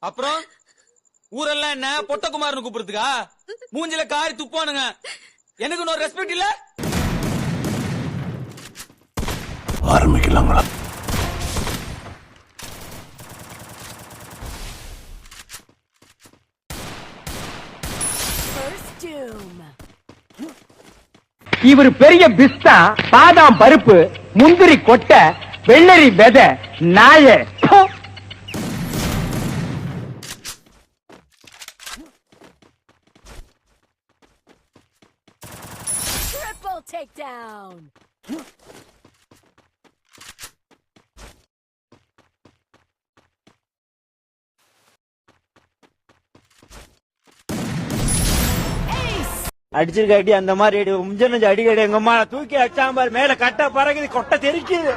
அப்புறம் ஊரெல்லாம் என்ன பொட்டகுமார்னு கூப்பிடுறதுக்கா? மூஞ்சில காரி துப்பானுங்க. எனக்கு இன்னொரு ரெஸ்பெக்ட் இல்ல. ஆரம்பிக்கலாங்களா? இவர் பெரிய பிஸ்தா, பாதாம் பருப்பு, முந்திரி கொட்டை, வெள்ளரி விதை, நாய. Triple takedown. அடிச்சிருக்காட்டி அந்த மாதிரி முஞ்சன அடிக்கடி எங்க அம்மா தூக்கி அடிச்சாம்பார் மேல கட்ட பறகுது கொட்டை தெரிக்குது.